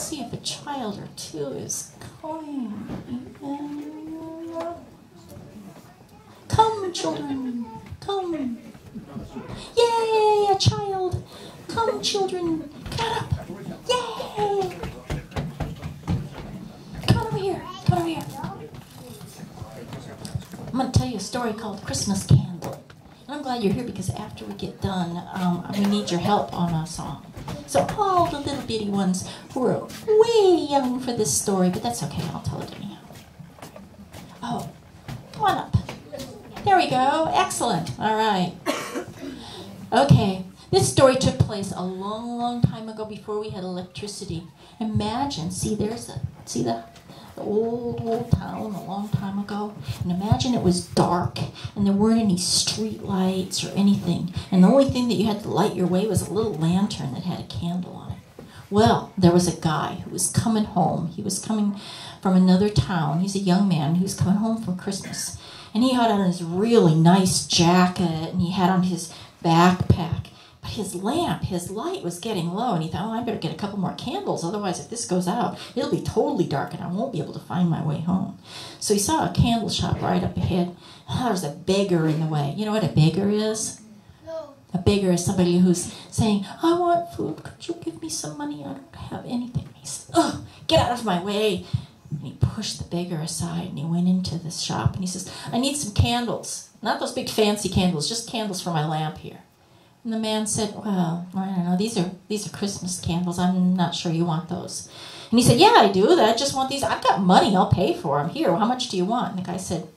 see if a child or two is coming in. Come, children, come. Yay, a child. Come, children, come up. Yay. Come over here, come over here. I'm going to tell you a story called Christmas Candle. And I'm glad you're here because after we get done, we need your help on a song. So all the little bitty ones who are way young for this story, but that's okay, I'll tell it anyhow. Oh, come on up. There we go, excellent, all right. Okay, this story took place a long, long time ago before we had electricity. Imagine, see the old town a long time ago, and imagine it was dark and there weren't any street lights or anything, and the only thing that you had to light your way was a little lantern that had a candle on it. Well, there was a guy who was coming home. He was coming from another town. He's a young man who was coming home from Christmas, and he had on his really nice jacket and he had on his backpack. But his light was getting low, and he thought, oh, I better get a couple more candles, otherwise if this goes out, it'll be totally dark and I won't be able to find my way home. So he saw a candle shop right up ahead. Oh, there was a beggar in the way. You know what a beggar is? No. A beggar is somebody who's saying, I want food, could you give me some money? I don't have anything. He said, oh, get out of my way. And he pushed the beggar aside, and he went into the shop, and he says, I need some candles. Not those big fancy candles, just candles for my lamp here. And the man said, well, I don't know, these are Christmas candles. I'm not sure you want those. And he said, yeah, I do. I just want these. I've got money. I'll pay for them. Here, how much do you want? And the guy said,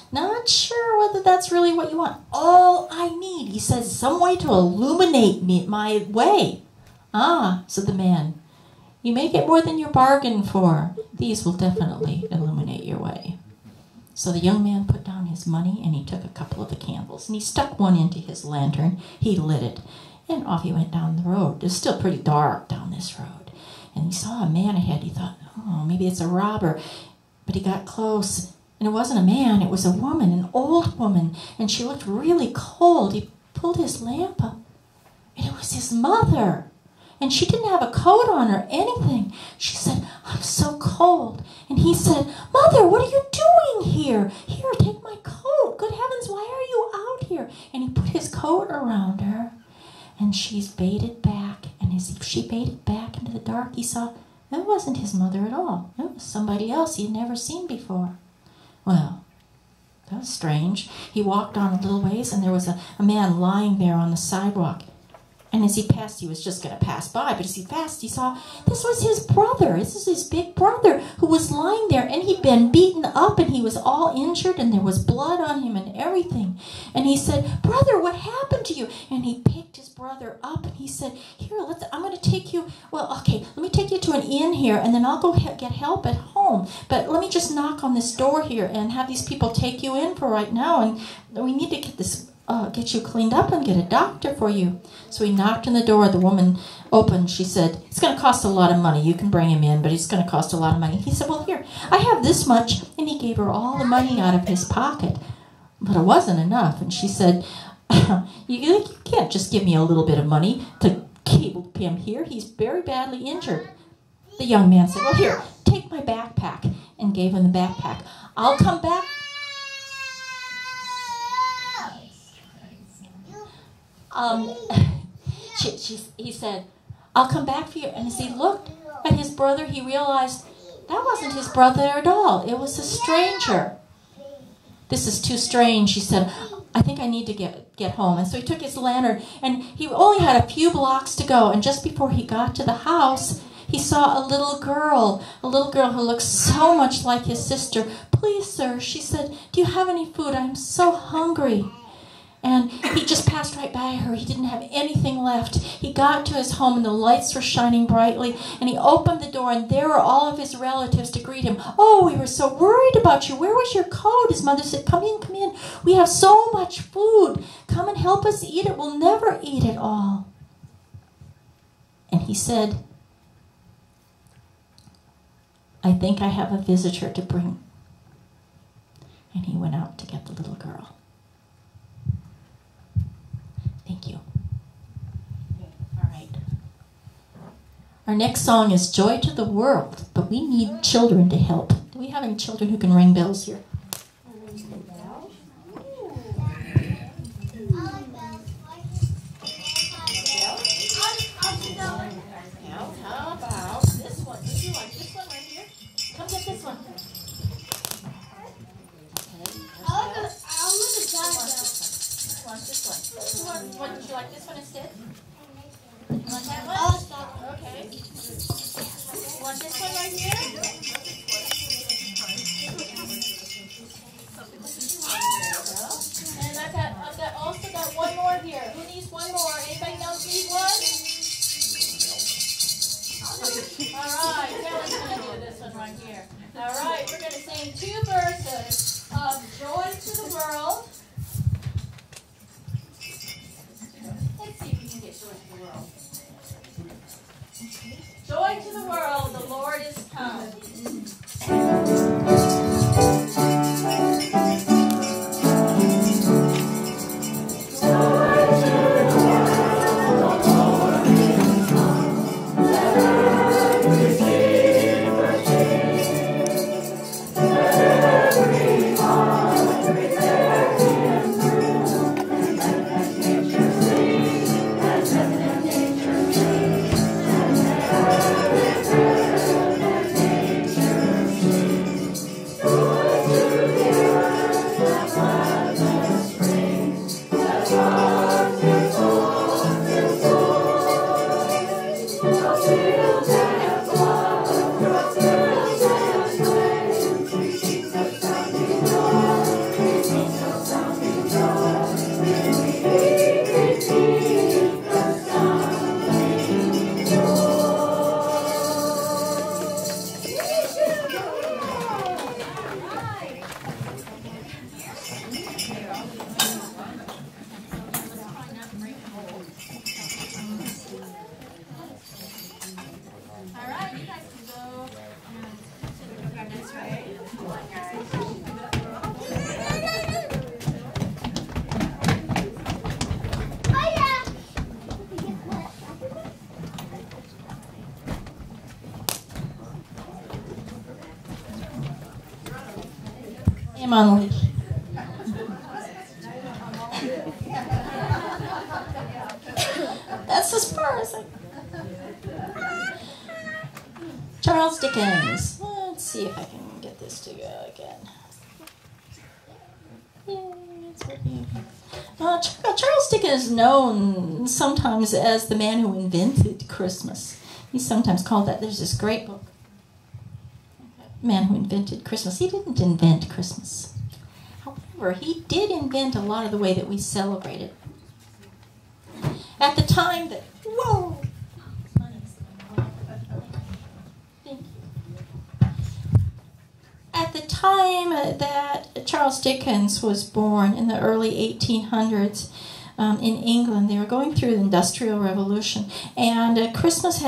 not sure whether that's really what you want. All I need, he says, some way to illuminate my way. Ah, said the man, you may get more than you bargained for. These will definitely illuminate your way. So the young man put down his money, and he took a couple of the candles, and he stuck one into his lantern. He lit it, and off he went down the road. It was still pretty dark down this road. And he saw a man ahead. He thought, oh, maybe it's a robber. But he got close, and it wasn't a man. It was a woman, an old woman, and she looked really cold. He pulled his lamp up, and it was his mother. And she didn't have a coat on or anything. She said, I'm so cold. And he said, Mother, what are you doing here? Here, take my coat. Good heavens, why are you out here? And he put his coat around her, and she's baited back. And as she baited back into the dark, he saw it wasn't his mother at all. It was somebody else he'd never seen before. Well, that was strange. He walked on a little ways, and there was a man lying there on the sidewalk. And as he passed, he was just going to pass by, but as he passed, he saw this was his brother. This is his big brother who was lying there, and he'd been beaten up, and he was all injured, and there was blood on him and everything. And he said, Brother, what happened to you? And he picked his brother up, and he said, Here, I'm going to take you, well, okay, let me take you to an inn here, and then I'll go get help at home. But let me just knock on this door here and have these people take you in for right now, and we need to get you cleaned up and get a doctor for you. So he knocked on the door. The woman opened. She said, it's going to cost a lot of money. You can bring him in, but it's going to cost a lot of money. He said, well, here, I have this much. And he gave her all the money out of his pocket. But it wasn't enough. And she said, you can't just give me a little bit of money to keep him here. He's very badly injured. The young man said, well, here, take my backpack, and gave him the backpack. I'll come back. He said, I'll come back for you. And as he looked at his brother, he realized that wasn't his brother at all. It was a stranger. This is too strange, he said. I think I need to get home. And so he took his lantern, and he only had a few blocks to go. And just before he got to the house, he saw a little girl who looked so much like his sister. Please, sir, she said, do you have any food? I'm so hungry. And he just passed right by her. He didn't have anything left. He got to his home, and the lights were shining brightly. And he opened the door, and there were all of his relatives to greet him. Oh, we were so worried about you. Where was your coat? His mother said, come in, come in. We have so much food. Come and help us eat it. We'll never eat it all. And he said, I think I have a visitor to bring. And he went out to get the little girl. Thank you. All right. Our next song is Joy to the World, but we need children to help. Do we have any children who can ring bells here? How about this one? Would you like this one right here? Come get this one. Would you like this one instead? You want that one? Okay. You want this one right here? And I've also got one more here. Who needs one more? Anybody else need one? All right, Kelly's going to do this one right here. All right, we're going to sing 2 verses of Joy to the World. Let's see if we can get Joy to the World. Joy to the world, the Lord is come. I'm on a leash. That's as far as I... Charles Dickens. Let's see if I can get this to go again. Yay, it's working. Charles Dickens is known sometimes as the man who invented Christmas. He's sometimes called that. There's this great book, Man Who Invented Christmas. He didn't invent Christmas. However, he did invent a lot of the way that we celebrate it. At the time that... Whoa! Thank you. At the time that Charles Dickens was born in the early 1800s, in England, they were going through the Industrial Revolution, and Christmas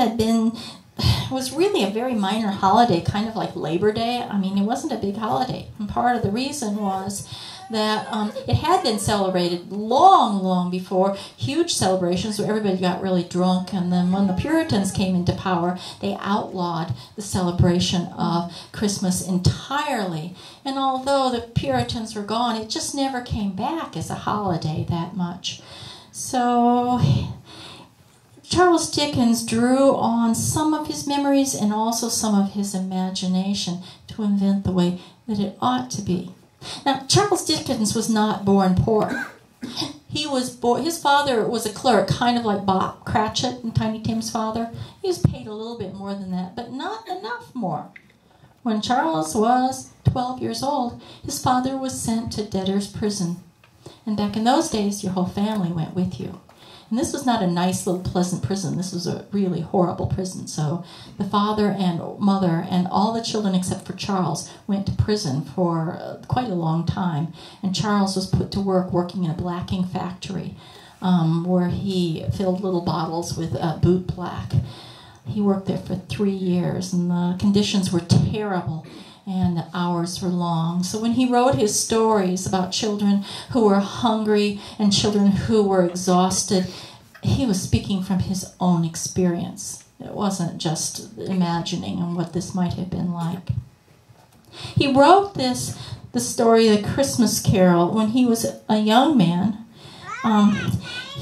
was really a very minor holiday, kind of like Labor Day. I mean, it wasn't a big holiday. And part of the reason was that it had been celebrated long before, huge celebrations where everybody got really drunk. And then when the Puritans came into power, they outlawed the celebration of Christmas entirely. And although the Puritans were gone, it just never came back as a holiday that much. So Charles Dickens drew on some of his memories and also some of his imagination to invent the way that it ought to be. Now, Charles Dickens was not born poor. His father was a clerk, kind of like Bob Cratchit and Tiny Tim's father. He was paid a little bit more than that, but not enough more. When Charles was 12 years old, his father was sent to debtor's prison. And back in those days, your whole family went with you. And this was not a nice little pleasant prison. This was a really horrible prison. So the father and mother and all the children except for Charles went to prison for quite a long time. And Charles was put to work working in a blacking factory where he filled little bottles with boot black. He worked there for 3 years, and the conditions were terrible and the hours were long. So when he wrote his stories about children who were hungry and children who were exhausted, he was speaking from his own experience. It wasn't just imagining on what this might have been like. He wrote the story, The Christmas Carol, when he was a young man.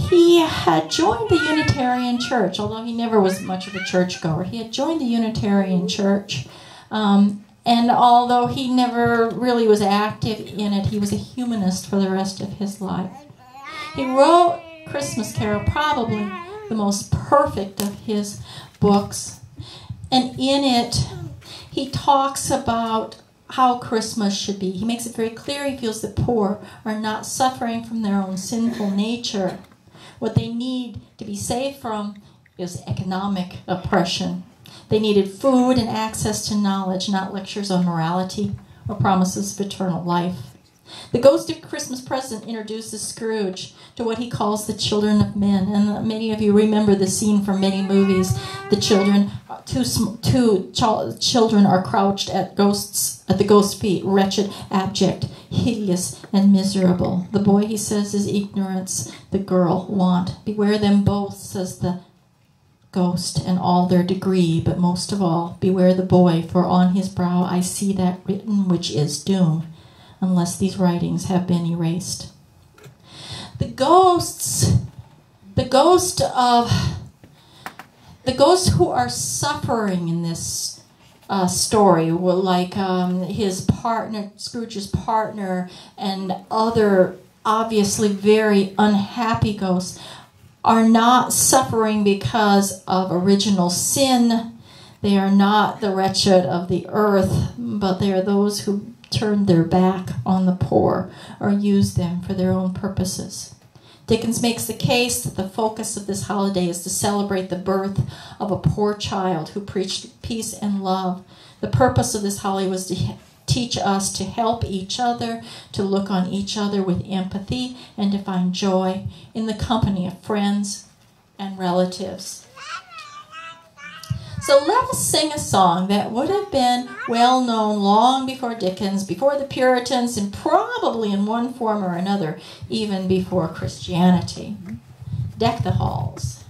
He had joined the Unitarian Church, although he never was much of a churchgoer. He had joined the Unitarian Church, and although he never really was active in it, he was a humanist for the rest of his life. He wrote Christmas Carol, probably the most perfect of his books, and in it, he talks about how Christmas should be. He makes it very clear he feels the poor are not suffering from their own sinful nature. What they need to be saved from is economic oppression. They needed food and access to knowledge, not lectures on morality or promises of eternal life. The Ghost of Christmas Present introduces Scrooge to what he calls the children of men. And many of you remember the scene from many movies. The children, two children are crouched at the ghost's feet, wretched, abject, hideous, and miserable. The boy, he says, is ignorance. The girl, want. Beware them both, says the ghost, and all their degree. But most of all, beware the boy, for on his brow I see that written which is doom, unless these writings have been erased. The ghosts who are suffering in this story, were like his partner, Scrooge's partner, and other obviously very unhappy ghosts, are not suffering because of original sin. They are not the wretched of the earth, but they are those who turned their back on the poor or used them for their own purposes. Dickens makes the case that the focus of this holiday is to celebrate the birth of a poor child who preached peace and love. The purpose of this holiday was to teach us to help each other, to look on each other with empathy, and to find joy in the company of friends and relatives. So let us sing a song that would have been well known long before Dickens, before the Puritans, and probably in one form or another, even before Christianity. Deck the Halls.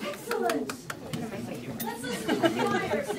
Excellent. Let's listen to the choirs.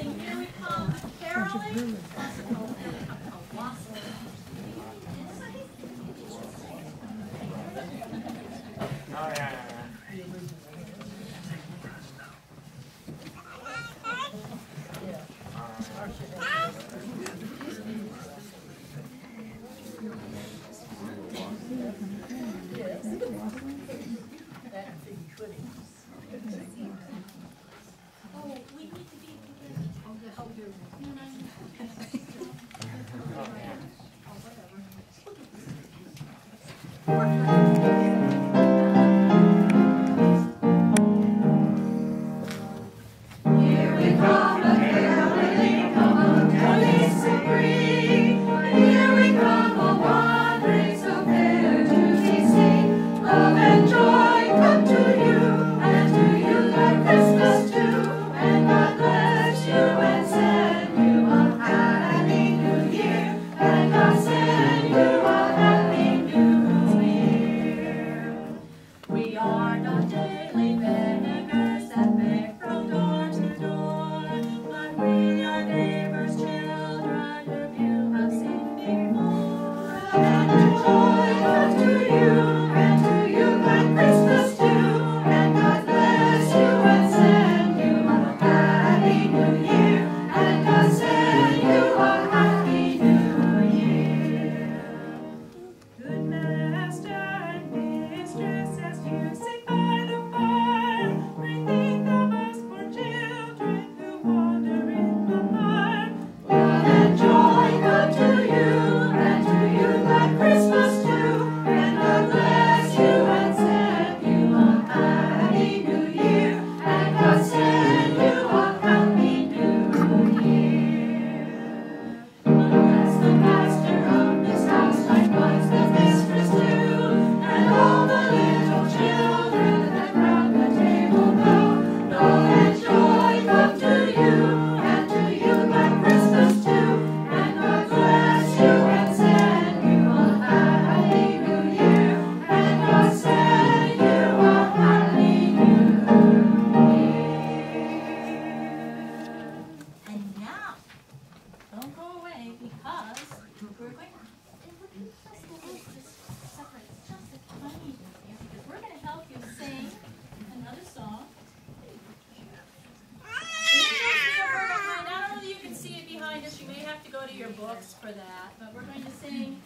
your books for that. But we're going to sing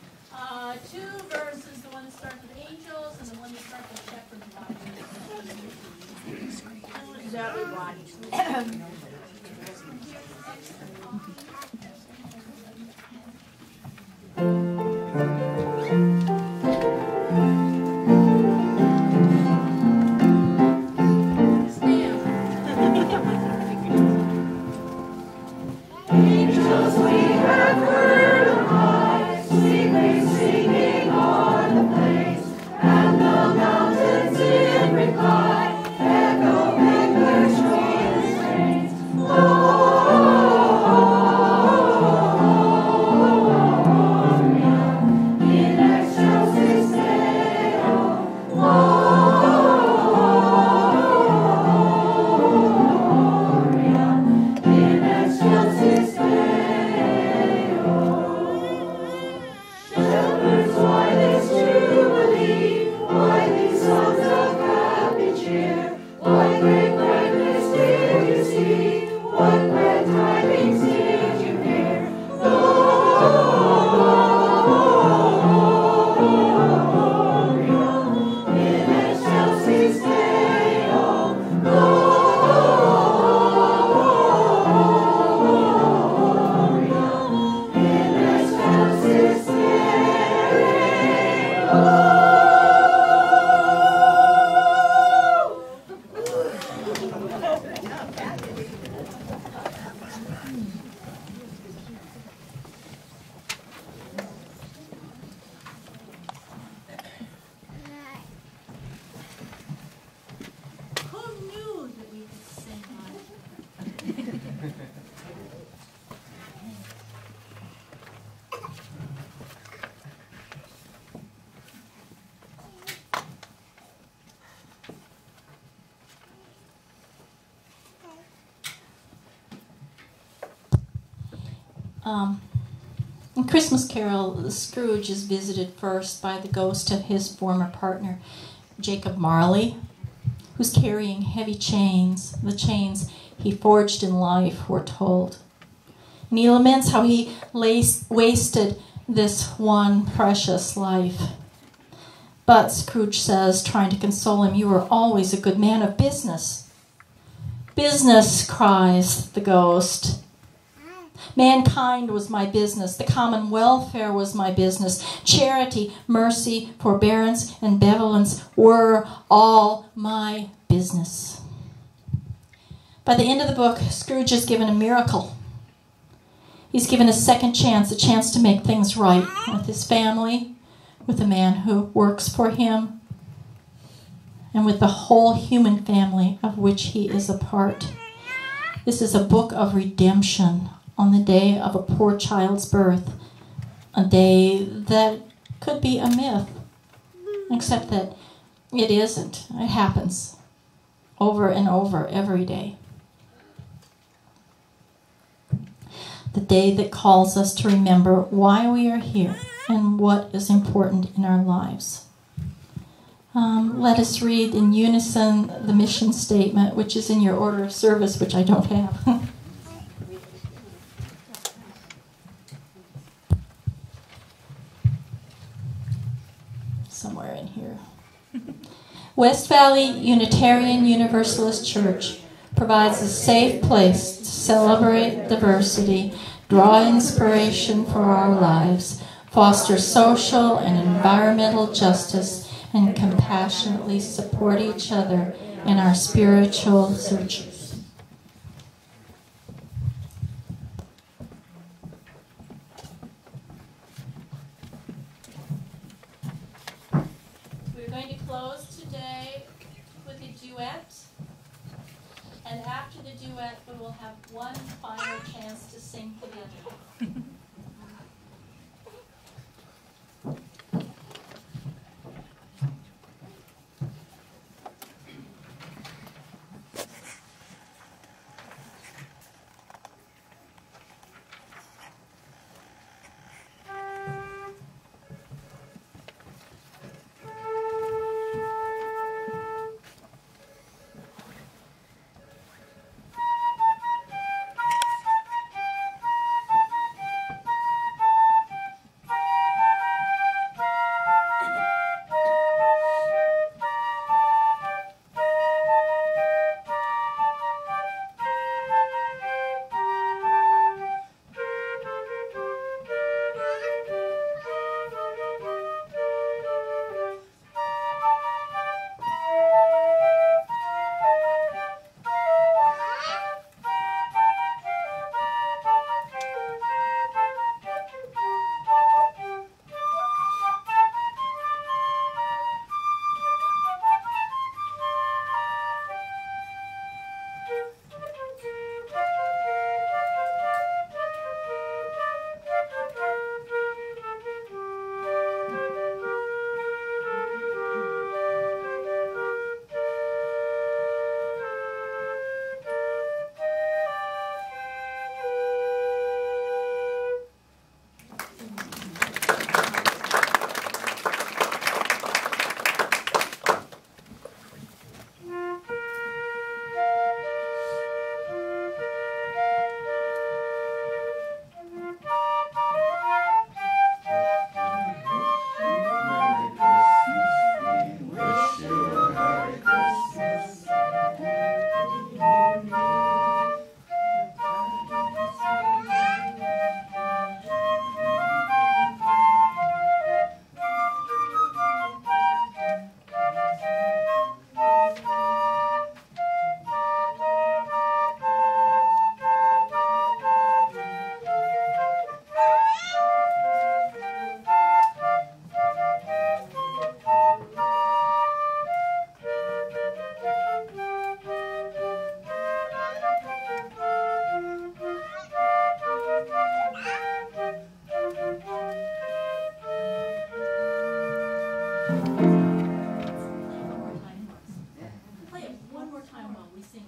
two verses, the one that starts with angels and the one that starts with shepherd's watch. Shepherd's watch. In Christmas Carol, Scrooge is visited first by the ghost of his former partner, Jacob Marley, who's carrying heavy chains, the chains he forged in life, we're told. And he laments how he wasted this one precious life. But Scrooge says, trying to console him, "You were always a good man of business." "Business," cries the ghost. "Mankind was my business. The common welfare was my business. Charity, mercy, forbearance, and benevolence were all my business." By the end of the book, Scrooge is given a miracle. He's given a second chance, a chance to make things right with his family, with the man who works for him, and with the whole human family of which he is a part. This is a book of redemption on the day of a poor child's birth, a day that could be a myth, except that it isn't. It happens over and over every day. The day that calls us to remember why we are here and what is important in our lives. Let us read in unison the mission statement, which is in your order of service, which I don't have. Somewhere in here. West Valley Unitarian Universalist Church provides a safe place to celebrate diversity, draw inspiration for our lives, foster social and environmental justice, and compassionately support each other in our spiritual searches. We're going to close today with a duet, and after the duet we will have one final chance to sing together.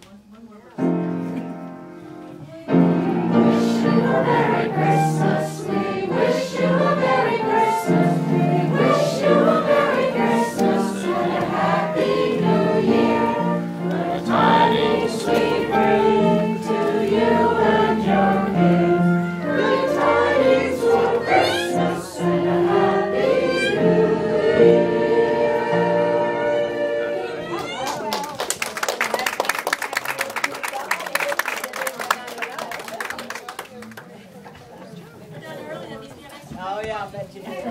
one more verse. Wish you a Merry Christmas. We wish you a Merry Christmas. We wish you a Merry Christmas and a Happy New Year. The tidings we bring to you and your kids. Good tidings for Christmas and a Happy New Year. Oh yeah, I bet you did.